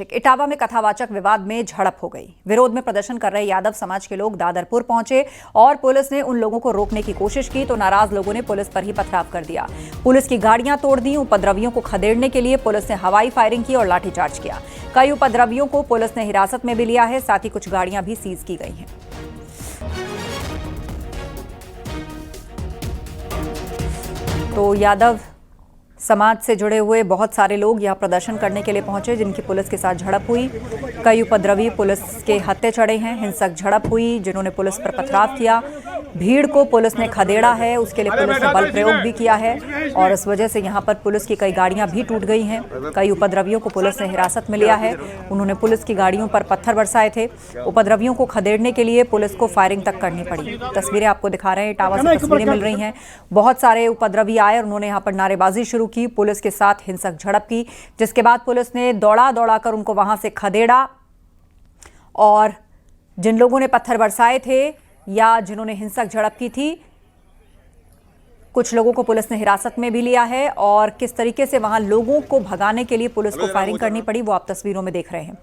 इटावा में कथावाचक विवाद में झड़प हो गई। विरोध में प्रदर्शन कर रहे यादव समाज के लोग दादरपुर पहुंचे और पुलिस ने उन लोगों को रोकने की कोशिश की तो नाराज लोगों ने पुलिस पर ही पथराव कर दिया। पुलिस की गाड़ियां तोड़ दी। उपद्रवियों को खदेड़ने के लिए पुलिस ने हवाई फायरिंग की और लाठीचार्ज किया। कई उपद्रवियों को पुलिस ने हिरासत में भी लिया है, साथ ही कुछ गाड़ियां भी सीज की गई हैं। तो यादव समाज से जुड़े हुए बहुत सारे लोग यहां प्रदर्शन करने के लिए पहुंचे, जिनकी पुलिस के साथ झड़प हुई। कई उपद्रवी पुलिस के हत्थे चढ़े हैं। हिंसक झड़प हुई, जिन्होंने पुलिस पर पथराव किया। भीड़ को पुलिस ने खदेड़ा है, उसके लिए पुलिस ने बल प्रयोग भी किया है और इस वजह से यहां पर पुलिस की कई गाड़ियां भी टूट गई हैं। कई उपद्रवियों को पुलिस ने हिरासत में लिया है। उन्होंने पुलिस की गाड़ियों पर पत्थर बरसाए थे। उपद्रवियों को खदेड़ने के लिए पुलिस को फायरिंग तक करनी पड़ी। तस्वीरें आपको दिखा रहे हैं, इटावा से तस्वीरें मिल रही हैं। बहुत सारे उपद्रवी आए और उन्होंने यहाँ पर नारेबाजी शुरू की, पुलिस के साथ हिंसक झड़प की, जिसके बाद पुलिस ने दौड़ा कर उनको वहां से खदेड़ा और जिन लोगों ने पत्थर बरसाए थे या जिन्होंने हिंसक झड़प की थी, कुछ लोगों को पुलिस ने हिरासत में भी लिया है और किस तरीके से वहां लोगों को भगाने के लिए पुलिस को फायरिंग करनी पड़ी वो आप तस्वीरों में देख रहे हैं।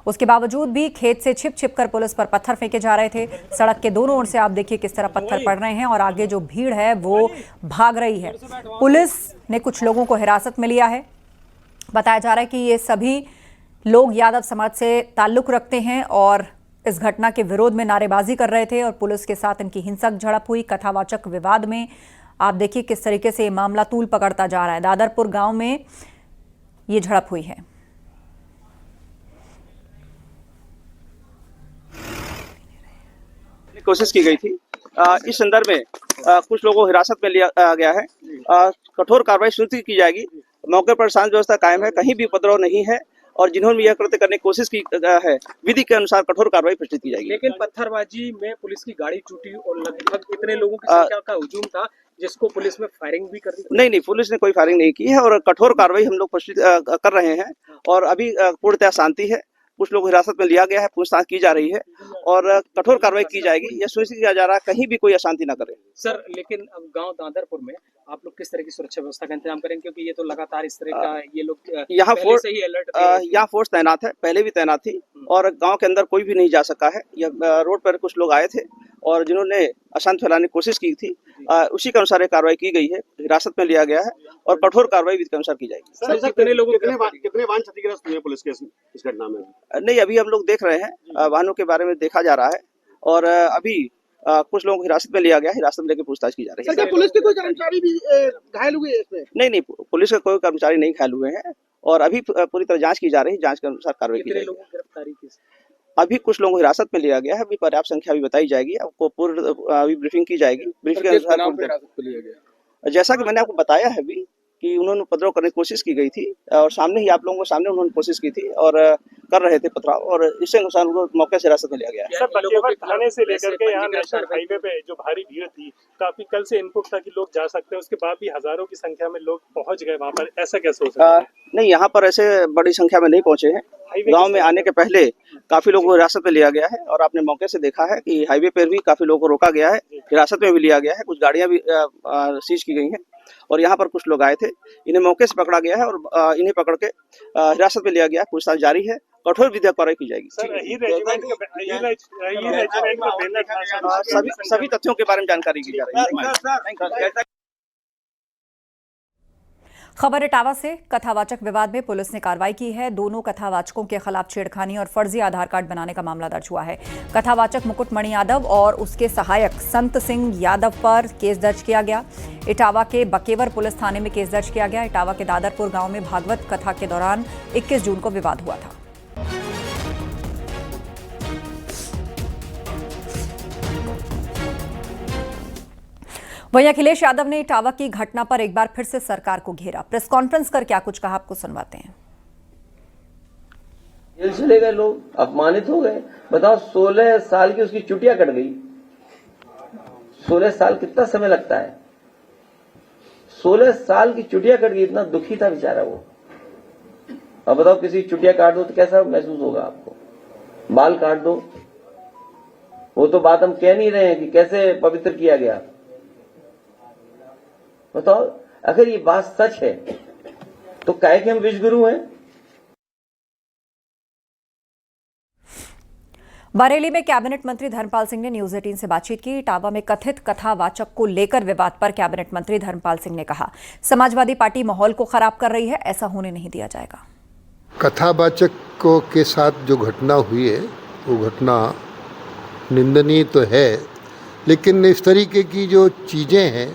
उसके बावजूद भी खेत से छिप कर पुलिस पर पत्थर फेंके जा रहे थे। सड़क के दोनों ओर से आप देखिए किस तरह पत्थर पड़ रहे हैं और आगे जो भीड़ है वो भाग रही है। पुलिस ने कुछ लोगों को हिरासत में लिया है। बताया जा रहा है कि ये सभी लोग यादव समाज से ताल्लुक रखते हैं और इस घटना के विरोध में नारेबाजी कर रहे थे और पुलिस के साथ इनकी हिंसक झड़प हुई। कथावाचक विवाद में आप देखिए किस तरीके से मामला तूल पकड़ता जा रहा है। दादरपुर गांव में ये झड़प हुई है। कोशिश की गई थी। इस संदर्भ में कुछ लोगों को हिरासत में लिया गया है। कठोर कार्रवाई सुनिश्चित की जाएगी। मौके पर शांति व्यवस्था कायम है, कहीं भी उपद्रव नहीं है और जिन्होंने यह कृत्य करने की कोशिश की है, विधि के अनुसार कठोर कार्रवाई प्रस्तुत की जाएगी। लेकिन पत्थरबाजी में पुलिस की गाड़ी टूटी और लगभग इतने लोगों की संख्या का हुजूम था जिसको पुलिस में फायरिंग भी कर दी। नहीं, पुलिस ने कोई फायरिंग नहीं की है और कठोर कार्रवाई हम लोग प्रस्तुत कर रहे हैं और अभी पूर्णतः शांति है। कुछ लोग हिरासत में लिया गया है, पूछताछ की जा रही है और कठोर कार्रवाई की जाएगी। यह सुनिश्चित किया जा रहा है कहीं भी कोई अशांति न करे। सर, लेकिन अब गांव दादरपुर में आप लोग किस तरह की सुरक्षा व्यवस्था का इंतजाम करें, क्योंकि ये तो लगातार इस तरह का ये लोग यहाँ फोर्स से ही अलर्ट यहाँ फोर्स तैनात है, पहले भी तैनात थी और गांव के अंदर कोई भी नहीं जा सका है। यह रोड पर कुछ लोग आए थे और जिन्होंने अशांति फैलाने की कोशिश की थी, उसी के अनुसार कार्रवाई की गई है। हिरासत में लिया गया है और कठोर कार्रवाई विधि के अनुसार की जाएगी। सर, कितने लोगों कितने वाहन क्षतिग्रस्त हुए पुलिस के इस घटना में? नहीं, अभी हम लोग देख रहे हैं, वाहनों के बारे में देखा जा रहा है और अभी कुछ लोगों को हिरासत में लिया गया, हिरासत में लेकर पूछताछ की जा रही है। क्या पुलिस के कोई कर्मचारी भी घायल हुए इसमें? नहीं, पुलिस के कोई कर्मचारी नहीं घायल हुए हैं और अभी पूरी तरह जांच की जा रही है। जांच के अनुसार कार्रवाई की जाएगी। गिरफ्तारी की? अभी कुछ लोगों को हिरासत में लिया गया है, अभी पर्याप्त संख्या भी बताई जाएगी, आपको पूर्ण अभी ब्रीफिंग की जाएगी। ब्रीफिंग के अनुसार जैसा कि मैंने आपको बताया है अभी कि उन्होंने उपद्रव करने की कोशिश की गई थी और सामने ही आप लोगों के सामने उन्होंने कोशिश की थी और कर रहे थे पथराव और इसके अनुसार उनको मौके से हिरासत में लिया गया है। सर, बच्चेवर थाने से लेकर के यहाँ नेशनल हाईवे पे जो भारी भीड़ थी, काफी कल से इनपुट था कि लोग जा सकते हैं, उसके बाद भी हजारों की संख्या में लोग पहुंच गए वहाँ पर, ऐसा कैसे हो सकता है? नहीं, यहाँ पर ऐसे बड़ी संख्या में नहीं पहुंचे हैं। गांव में आने के पहले काफी लोगों को हिरासत में लिया गया है और आपने मौके से देखा है कि हाईवे पर भी काफी लोगों को रोका गया है, हिरासत में भी लिया गया है। कुछ गाड़ियां भी सीज की गई हैं और यहाँ पर कुछ लोग आए थे, इन्हें मौके से पकड़ा गया है और इन्हें पकड़ के हिरासत में लिया गया है। पूछताछ जारी है, कठोर विधिक कार्रवाई की जाएगी। सभी तथ्यों के बारे में जानकारी की जा रही है। खबर इटावा से। कथावाचक विवाद में पुलिस ने कार्रवाई की है। दोनों कथावाचकों के खिलाफ छेड़खानी और फर्जी आधार कार्ड बनाने का मामला दर्ज हुआ है। कथावाचक मुकुटमणि यादव और उसके सहायक संत सिंह यादव पर केस दर्ज किया गया। इटावा के बकेवर पुलिस थाने में केस दर्ज किया गया। इटावा के दादरपुर गांव में भागवत कथा के दौरान 21 जून को विवाद हुआ था। वहीं अखिलेश यादव ने इटावा की घटना पर एक बार फिर से सरकार को घेरा। प्रेस कॉन्फ्रेंस कर क्या कुछ कहा, आपको सुनवाते हैं। जेल चले गए लोग, अपमानित हो गए। बताओ, 16 साल की उसकी चुटिया कट गई। 16 साल कितना समय लगता है? 16 साल की चुटिया कट गई, इतना दुखी था बेचारा वो। अब बताओ, किसी चुटिया काट दो तो कैसा महसूस होगा आपको? बाल काट दो, वो तो बात हम कह नहीं रहे हैं कि कैसे पवित्र किया गया। बताओ, अगर ये बात सच है तो काहे कि हम विश्व गुरु हैं? बरेली में कैबिनेट मंत्री धर्मपाल सिंह ने न्यूज 18 से बातचीत की। इटावा में कथित कथावाचक को लेकर विवाद पर कैबिनेट मंत्री धर्मपाल सिंह ने कहा, समाजवादी पार्टी माहौल को खराब कर रही है, ऐसा होने नहीं दिया जाएगा। कथावाचक के साथ जो घटना हुई है वो घटना निंदनीय तो है, लेकिन इस तरीके की जो चीज़ें हैं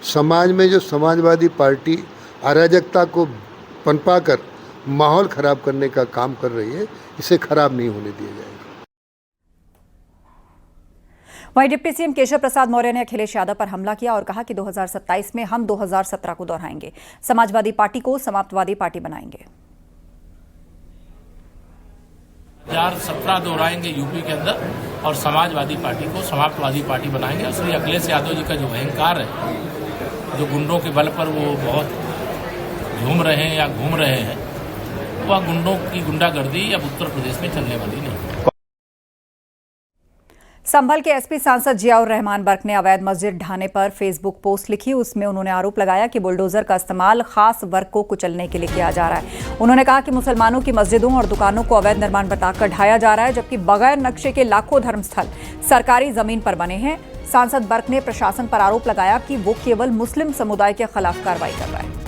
समाज में, जो समाजवादी पार्टी अराजकता को पनपा कर माहौल खराब करने का काम कर रही है, इसे खराब नहीं होने दिया जाएगा। वहीं डिप्टी सीएम केशव प्रसाद मौर्य ने अखिलेश यादव पर हमला किया और कहा कि 2027 में हम 2017 को दोहराएंगे, समाजवादी पार्टी को समाप्तवादी पार्टी बनाएंगे। 2017 दोहराएंगे यूपी के अंदर और समाजवादी पार्टी को समाप्तवादी पार्टी बनाएंगे। और श्री अखिलेश यादव जी का जो अहंकार है, जो गुंडों के बल पर वो बहुत झूम रहे हैं या घूम रहे हैं, वह गुंडों की गुंडागर्दी अब उत्तर प्रदेश में चलने वाली नहीं। संभल के एसपी सांसद जियाउर रहमान बर्क ने अवैध मस्जिद ढाने पर फेसबुक पोस्ट लिखी। उसमें उन्होंने आरोप लगाया कि बुलडोजर का इस्तेमाल खास वर्ग को कुचलने के लिए किया जा रहा है। उन्होंने कहा कि मुसलमानों की मस्जिदों और दुकानों को अवैध निर्माण बताकर ढाया जा रहा है, जबकि बगैर नक्शे के लाखों धर्मस्थल सरकारी जमीन पर बने हैं। सांसद बर्क ने प्रशासन पर आरोप लगाया कि वो केवल मुस्लिम समुदाय के खिलाफ कार्रवाई कर रहा है।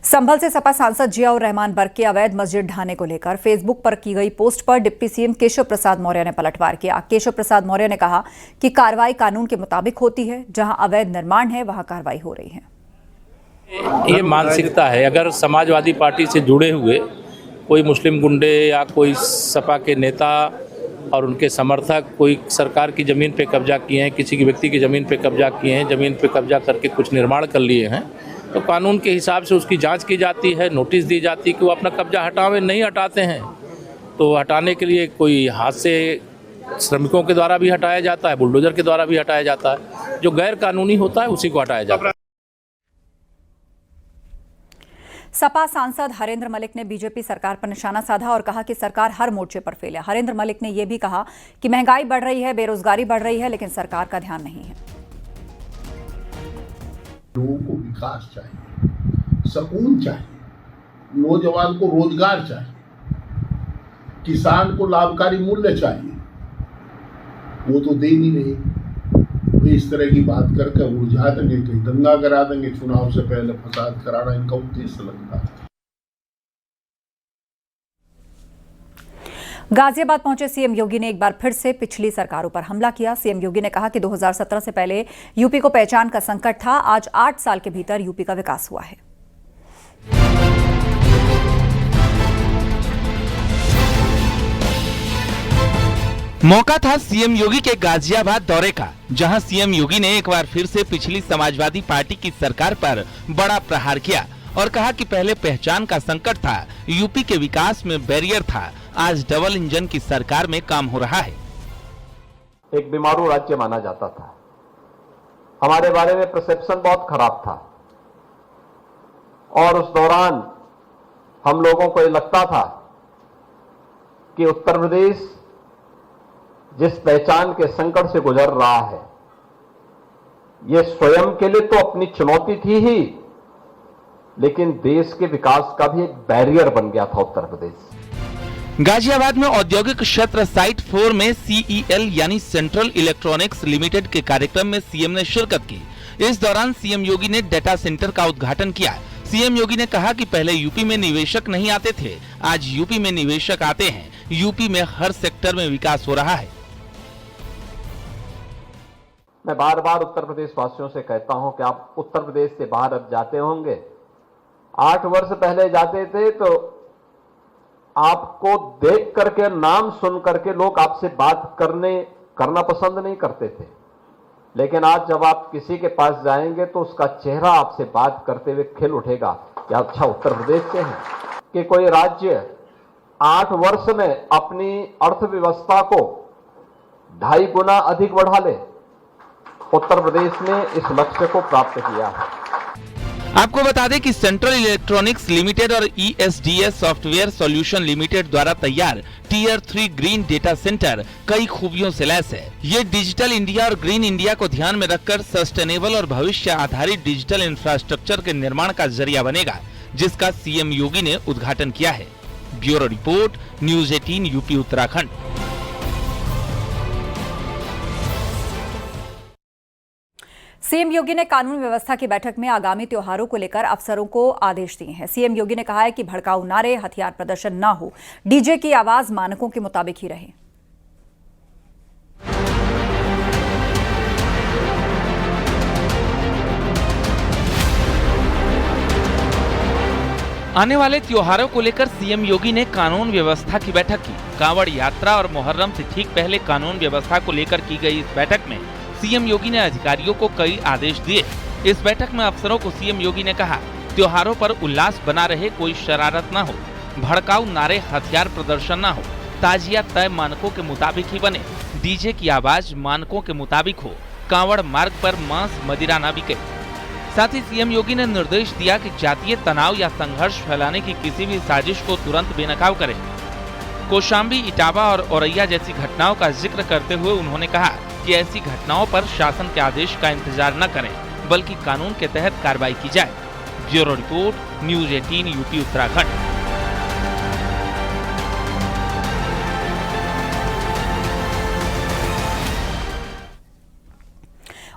संभल से सपा सांसद जियाउर रहमान बर्क के अवैध मस्जिद ढाने को लेकर फेसबुक पर की गई पोस्ट पर डिप्टी सीएम केशव प्रसाद मौर्य ने पलटवार किया। केशव प्रसाद मौर्य ने कहा कि कार्रवाई कानून के मुताबिक होती है, जहां अवैध निर्माण है वहां कार्रवाई हो रही है। ये मानसिकता है, अगर समाजवादी पार्टी से जुड़े हुए कोई मुस्लिम गुंडे या कोई सपा के नेता और उनके समर्थक कोई सरकार की ज़मीन पे कब्जा किए हैं, किसी की व्यक्ति की ज़मीन पे कब्जा किए हैं, ज़मीन पे कब्जा करके कुछ निर्माण कर लिए हैं, तो कानून के हिसाब से उसकी जांच की जाती है, नोटिस दी जाती है कि वो अपना कब्जा हटावे। नहीं हटाते हैं तो हटाने के लिए कोई हाथ से श्रमिकों के द्वारा भी हटाया जाता है, बुलडोजर के द्वारा भी हटाया जाता है। जो गैर कानूनी होता है उसी को हटाया जाता है। सपा सांसद हरेंद्र मलिक ने बीजेपी सरकार पर निशाना साधा और कहा कि सरकार हर मोर्चे पर फेल है। हरेंद्र मलिक ने यह भी कहा कि महंगाई बढ़ रही है, बेरोजगारी बढ़ रही है, लेकिन सरकार का ध्यान नहीं है। लोगों को विकास चाहिए, सुकून चाहिए, नौजवान को रोजगार चाहिए, किसान को लाभकारी मूल्य चाहिए, वो तो दे नहीं रहे। वो इस तरह की बात करके उलझा देंगे, कहीं दंगा करा देंगे, चुनाव से पहले फसाद कराना इनका उद्देश्य लगता है। गाजियाबाद पहुंचे सीएम योगी ने एक बार फिर से पिछली सरकारों पर हमला किया। सीएम योगी ने कहा कि 2017 से पहले यूपी को पहचान का संकट था, आज 8 साल के भीतर यूपी का विकास हुआ है। मौका था सीएम योगी के गाजियाबाद दौरे का, जहां सीएम योगी ने एक बार फिर से पिछली समाजवादी पार्टी की सरकार पर बड़ा प्रहार किया और कहा कि पहले पहचान का संकट था, यूपी के विकास में बैरियर था, आज डबल इंजन की सरकार में काम हो रहा है। एक बीमारू राज्य माना जाता था, हमारे बारे में परसेप्शन बहुत खराब था और उस दौरान हम लोगों को ये लगता था कि उत्तर प्रदेश जिस पहचान के संकट से गुजर रहा है, ये स्वयं के लिए तो अपनी चुनौती थी ही, लेकिन देश के विकास का भी एक बैरियर बन गया था उत्तर प्रदेश। गाजियाबाद में औद्योगिक क्षेत्र साइट 4 में CEL यानी सेंट्रल इलेक्ट्रॉनिक्स लिमिटेड के कार्यक्रम में सीएम ने शिरकत की। इस दौरान सीएम योगी ने डेटा सेंटर का उद्घाटन किया। सीएम योगी ने कहा कि पहले यूपी में निवेशक नहीं आते थे, आज यूपी में निवेशक आते हैं, यूपी में हर सेक्टर में विकास हो रहा है। मैं बार बार उत्तर प्रदेश वासियों से कहता हूं कि आप उत्तर प्रदेश से बाहर अब जाते होंगे, 8 वर्ष पहले जाते थे तो आपको देख करके, नाम सुन करके लोग आपसे बात करना पसंद नहीं करते थे, लेकिन आज जब आप किसी के पास जाएंगे तो उसका चेहरा आपसे बात करते हुए खिल उठेगा कि अच्छा उत्तर प्रदेश से हैं। कि कोई राज्य 8 वर्ष में अपनी अर्थव्यवस्था को 2.5 गुना अधिक बढ़ा ले, उत्तर प्रदेश ने इस लक्ष्य को प्राप्त किया है। आपको बता दें कि सेंट्रल इलेक्ट्रॉनिक्स लिमिटेड और ESDS सॉफ्टवेयर सॉल्यूशन लिमिटेड द्वारा तैयार टियर 3 ग्रीन डेटा सेंटर कई खूबियों से लैस है। ये डिजिटल इंडिया और ग्रीन इंडिया को ध्यान में रखकर सस्टेनेबल और भविष्य आधारित डिजिटल इंफ्रास्ट्रक्चर के निर्माण का जरिया बनेगा, जिसका सीएम योगी ने उद्घाटन किया है। Bureau report, news 18 UP Uttarakhand. CM Yogi ने कानून व्यवस्था की बैठक में आगामी त्योहारों को लेकर अफसरों को आदेश दिए हैं। सीएम योगी ने कहा है कि भड़काऊ नारे, हथियार प्रदर्शन ना हो, डीजे की आवाज मानकों के मुताबिक ही रहे। आने वाले त्योहारों को लेकर सीएम योगी ने कानून व्यवस्था की बैठक की। कांवड़ यात्रा और मुहर्रम से ठीक पहले कानून व्यवस्था को लेकर की गई इस बैठक में सीएम योगी ने अधिकारियों को कई आदेश दिए। इस बैठक में अफसरों को सीएम योगी ने कहा, त्योहारों पर उल्लास बना रहे, कोई शरारत न हो, भड़काऊ नारे, हथियार प्रदर्शन न हो, ताजिया तय मानकों के मुताबिक ही बने, डीजे की आवाज मानकों के मुताबिक हो, कांवड़ मार्ग पर मांस मदिरा न बिके। साथ ही सीएम योगी ने निर्देश दिया कि जातीय तनाव या संघर्ष फैलाने की किसी भी साजिश को तुरंत बेनकाब करें। कौशाम्बी, इटावा और औरैया जैसी घटनाओं का जिक्र करते हुए उन्होंने कहा कि ऐसी घटनाओं पर शासन के आदेश का इंतजार न करें, बल्कि कानून के तहत कार्रवाई की जाए। Bureau report, news 18 UP Uttarakhand.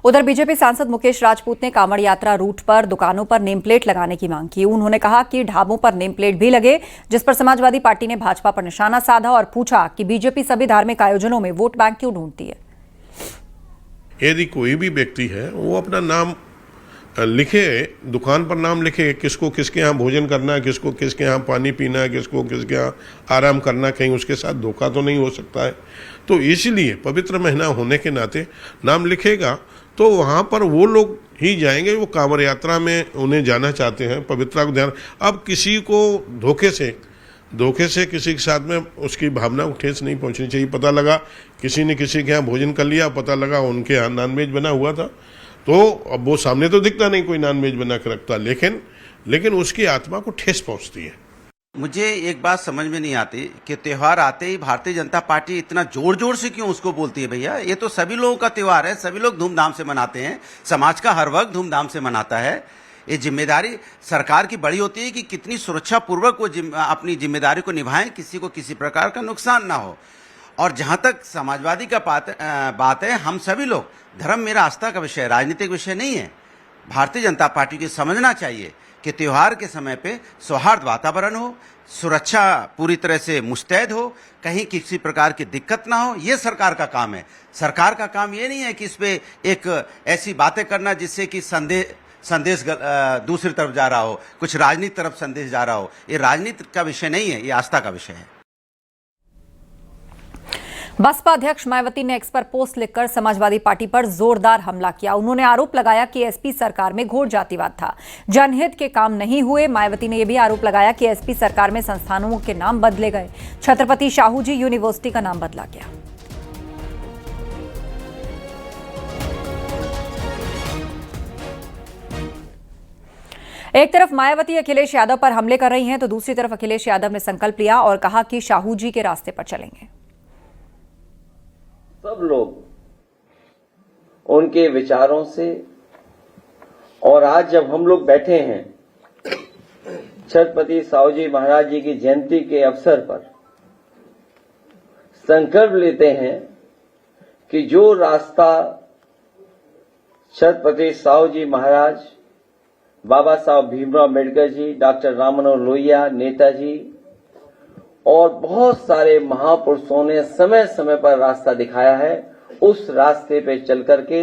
उधर बीजेपी सांसद मुकेश राजपूत ने कांवड़ यात्रा रूट पर दुकानों पर नेम प्लेट लगाने की मांग की। उन्होंने कहा कि ढाबों पर नेम प्लेट भी लगे, जिस पर समाजवादी पार्टी ने भाजपा पर निशाना साधा और पूछा कि बीजेपी सभी धार्मिक आयोजनों में वोट बैंक क्यों ढूंढती है। यदि कोई भी व्यक्ति है वो अपना नाम लिखे, दुकान पर नाम लिखे, किसको किसके यहाँ भोजन करना है, किसको किसके यहाँ पानी पीना है, किसको किसके यहाँ आराम करना, कहीं उसके साथ धोखा तो नहीं हो सकता है। तो इसलिए पवित्र महीना होने के नाते नाम लिखेगा तो वहाँ पर वो लोग ही जाएंगे, वो कांवड़ यात्रा में उन्हें जाना चाहते हैं, पवित्रता को ध्यान। अब किसी को धोखे से किसी के साथ में उसकी भावना को ठेस नहीं पहुंचनी चाहिए। पता लगा किसी ने किसी के यहाँ भोजन कर लिया, पता लगा उनके यहाँ नॉनवेज बना हुआ था, तो अब वो सामने तो दिखता नहीं कोई नॉनवेज बना के रखता, लेकिन उसकी आत्मा को ठेस पहुंचती है। मुझे एक बात समझ में नहीं आती कि त्योहार आते ही भारतीय जनता पार्टी इतना जोर जोर से क्यों उसको बोलती है। भैया, ये तो सभी लोगों का त्योहार है, सभी लोग धूमधाम से मनाते हैं, समाज का हर वर्ग धूमधाम से मनाता है। ये जिम्मेदारी सरकार की बड़ी होती है कि कितनी सुरक्षा पूर्वक वो अपनी जिम्मेदारी को निभाएं, किसी को किसी प्रकार का नुकसान ना हो। और जहां तक समाजवादी का बात है, हम सभी लोग, धर्म मेरा आस्था का विषय है, राजनीतिक विषय नहीं है। भारतीय जनता पार्टी को समझना चाहिए कि त्योहार के समय पे सौहार्द वातावरण हो, सुरक्षा पूरी तरह से मुस्तैद हो, कहीं किसी प्रकार की दिक्कत ना हो, ये सरकार का काम है। सरकार का काम ये नहीं है कि इस पे एक ऐसी बातें करना जिससे कि संदेश दूसरी तरफ जा रहा हो, कुछ राजनीति तरफ संदेश जा रहा हो। ये राजनीति का विषय नहीं है, ये आस्था का विषय है। बसपा अध्यक्ष मायावती ने एक्स पर पोस्ट लिखकर समाजवादी पार्टी पर जोरदार हमला किया। उन्होंने आरोप लगाया कि एसपी सरकार में घोर जातिवाद था, जनहित के काम नहीं हुए। मायावती ने यह भी आरोप लगाया कि एसपी सरकार में संस्थानों के नाम बदले गए, छत्रपति शाहू जी यूनिवर्सिटी का नाम बदला गया। एक तरफ मायावती अखिलेश यादव पर हमले कर रही हैं, तो दूसरी तरफ अखिलेश यादव ने संकल्प लिया और कहा कि शाहू जी के रास्ते पर चलेंगे। सब लोग उनके विचारों से, और आज जब हम लोग बैठे हैं छत्रपति साहू जी महाराज जी की जयंती के अवसर पर, संकल्प लेते हैं कि जो रास्ता छत्रपति साहू जी महाराज, बाबा साहब भीमराव अम्बेडकर जी, डॉक्टर राम मनोहर लोहिया, नेताजी और बहुत सारे महापुरुषों ने समय समय पर रास्ता दिखाया है, उस रास्ते पे चल करके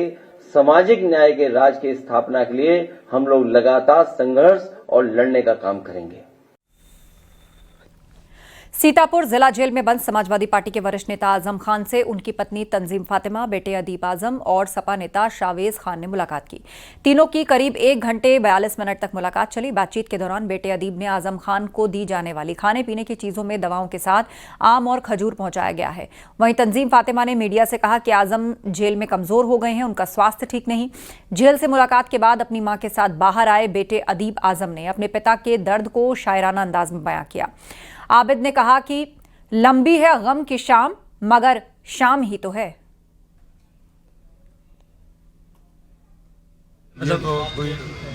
सामाजिक न्याय के राज की स्थापना के लिए हम लोग लगातार संघर्ष और लड़ने का काम करेंगे। सीतापुर जिला जेल में बंद समाजवादी पार्टी के वरिष्ठ नेता आजम खान से उनकी पत्नी तंजीम फातिमा, बेटे अदीब आजम और सपा नेता शावेज खान ने मुलाकात की। तीनों की करीब 1 घंटे 42 मिनट तक मुलाकात चली। बातचीत के दौरान बेटे अदीब ने आजम खान को दी जाने वाली खाने पीने की चीजों में दवाओं के साथ आम और खजूर पहुंचाया गया है। वहीं तंजीम फातिमा ने मीडिया से कहा कि आजम जेल में कमजोर हो गए हैं, उनका स्वास्थ्य ठीक नहीं। जेल से मुलाकात के बाद अपनी मां के साथ बाहर आए बेटे अदीब आजम ने अपने पिता के दर्द को शायराना अंदाज में बयां किया। आबिद ने कहा कि लंबी है गम की शाम, मगर शाम ही तो है। तो कोई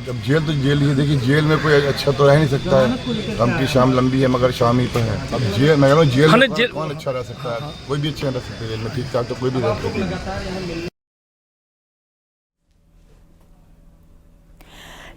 जब जेल तो जेल ही, देखिए जेल में कोई अच्छा तो रह नहीं सकता है। गम की शाम लंबी है मगर शाम ही तो है। अब जेल मैं कह रहा हूँ जेल कौन अच्छा रह सकता है? कोई भी अच्छा रह सकता है जेल में, ठीक ठाक तो कोई भी रह सकता है।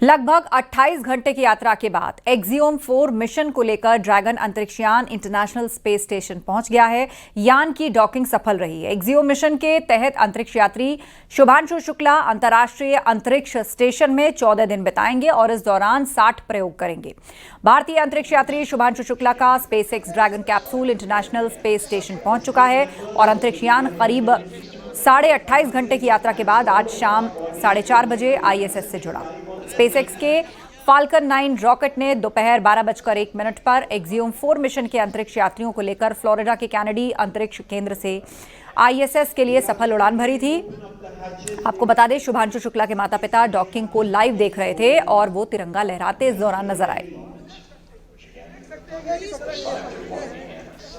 लगभग 28 घंटे की यात्रा के बाद एक्सियोम 4 मिशन को लेकर ड्रैगन अंतरिक्षयान इंटरनेशनल स्पेस स्टेशन पहुंच गया है। यान की डॉकिंग सफल रही है। एक्सियोम मिशन के तहत अंतरिक्ष यात्री शुभांशु शुक्ला अंतर्राष्ट्रीय अंतरिक्ष स्टेशन में 14 दिन बिताएंगे और इस दौरान 60 प्रयोग करेंगे। भारतीय अंतरिक्ष यात्री शुभांशु शुक्ला का SpaceX dragon capsule international space station पहुंच चुका है और अंतरिक्ष यान करीब 28.5 घंटे की यात्रा के बाद आज शाम 4:30 बजे ISS से जुड़ा। स्पेसएक्स के फाल्कन 9 रॉकेट ने दोपहर 12:01 पर एक्सियोम 4 मिशन के अंतरिक्ष यात्रियों को लेकर फ्लोरिडा के कैनेडी अंतरिक्ष केंद्र से ISS के लिए सफल उड़ान भरी थी। आपको बता दें, शुभांशु शुक्ला के माता पिता डॉकिंग को लाइव देख रहे थे और वो तिरंगा लहराते इस दौरान नजर आए।